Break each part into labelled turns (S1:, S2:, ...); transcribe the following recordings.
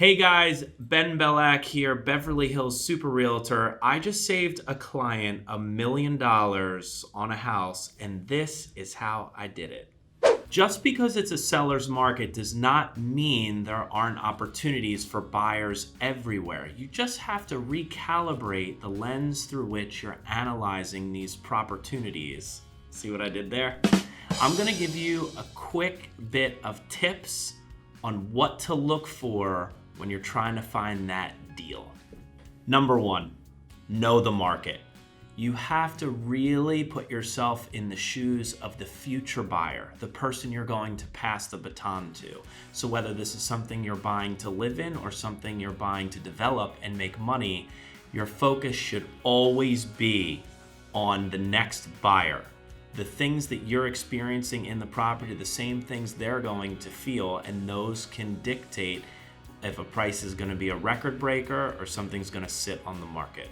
S1: Hey guys, Ben Belack here, Beverly Hills Super Realtor. I just saved a client $1 million on a house, and this is how I did it. Just because it's a seller's market does not mean there aren't opportunities for buyers everywhere. You just have to recalibrate the lens through which you're analyzing these opportunities. See what I did there? I'm gonna give you a quick bit of tips on what to look for when you're trying to find that deal. Number one, know the market. You have to really put yourself in the shoes of the future buyer, the person you're going to pass the baton to. So whether this is something you're buying to live in or something you're buying to develop and make money, your focus should always be on the next buyer. The things that you're experiencing in the property, the same things they're going to feel, and those can dictate if a price is going to be a record breaker or something's going to sit on the market.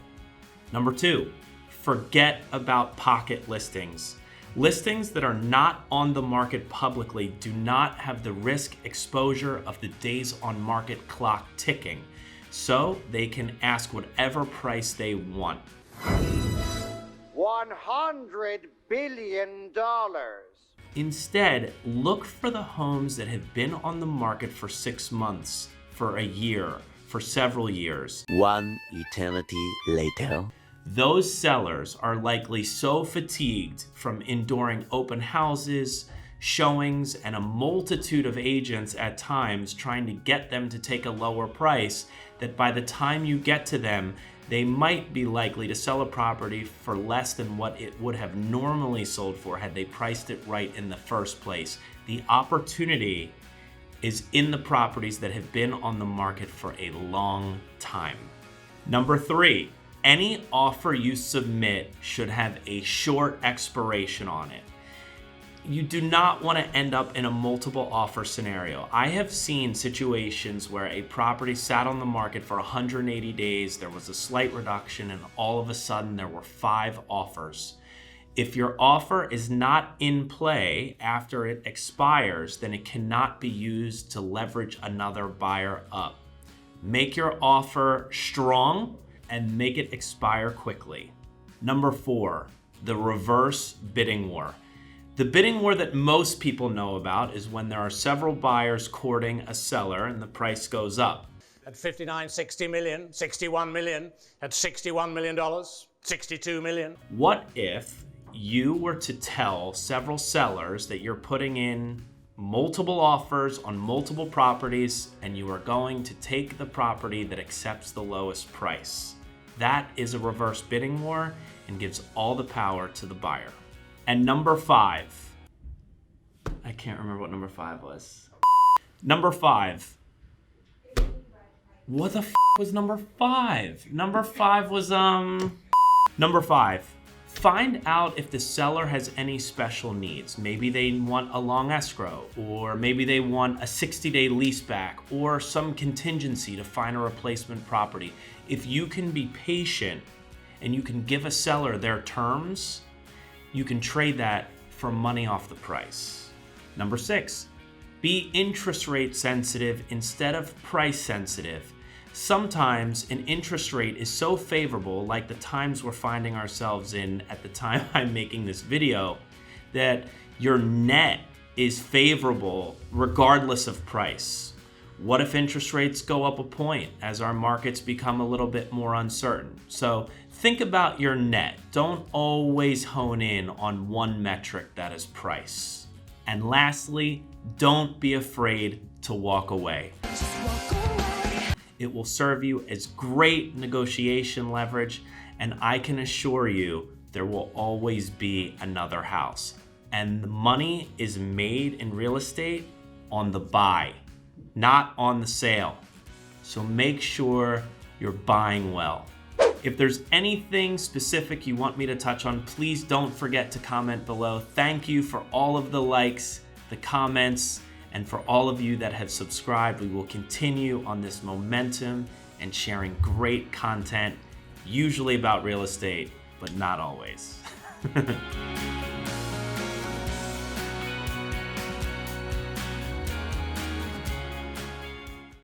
S1: Number two, forget about pocket listings. Listings that are not on the market publicly do not have the risk exposure of the days on market clock ticking, so they can ask whatever price they want.
S2: $100 billion.
S1: Instead, look for the homes that have been on the market for 6 months, for a year, for several years.
S3: One eternity later.
S1: Those sellers are likely so fatigued from enduring open houses, showings, and a multitude of agents at times trying to get them to take a lower price that by the time you get to them, they might be likely to sell a property for less than what it would have normally sold for had they priced it right in the first place. The opportunity is in the properties that have been on the market for a long time. Number three, any offer you submit should have a short expiration on it. You do not want to end up in a multiple offer scenario. I have seen situations where a property sat on the market for 180 days, there was a slight reduction, and all of a sudden there were 5 offers. If your offer is not in play after it expires, then it cannot be used to leverage another buyer up. Make your offer strong and make it expire quickly. Number 4, the reverse bidding war. The bidding war that most people know about is when there are several buyers courting a seller and the price goes up.
S4: At 59, 60 million, 61 million, at $61 million, 62 million.
S1: What if you were to tell several sellers that you're putting in multiple offers on multiple properties and you are going to take the property that accepts the lowest price? That is a reverse bidding war and gives all the power to the buyer. And number 5, I can't remember what number 5 was. Number 5. What the was number 5? Number 5 was, Number 5. Find out if the seller has any special needs. Maybe they want a long escrow, or maybe they want a 60-day lease back, or some contingency to find a replacement property. If you can be patient and you can give a seller their terms, you can trade that for money off the price. Number 6, be interest rate sensitive instead of price sensitive. Sometimes an interest rate is so favorable, like the times we're finding ourselves in at the time I'm making this video, that your net is favorable regardless of price. What if interest rates go up a point as our markets become a little bit more uncertain? So think about your net. Don't always hone in on one metric, that is price. And lastly, don't be afraid to walk away. It will serve you as great negotiation leverage, and I can assure you there will always be another house. And the money is made in real estate on the buy, not on the sale. So make sure you're buying well. If there's anything specific you want me to touch on, please don't forget to comment below. Thank you for all of the likes, the comments, and for all of you that have subscribed. We will continue on this momentum and sharing great content, usually about real estate, but not always.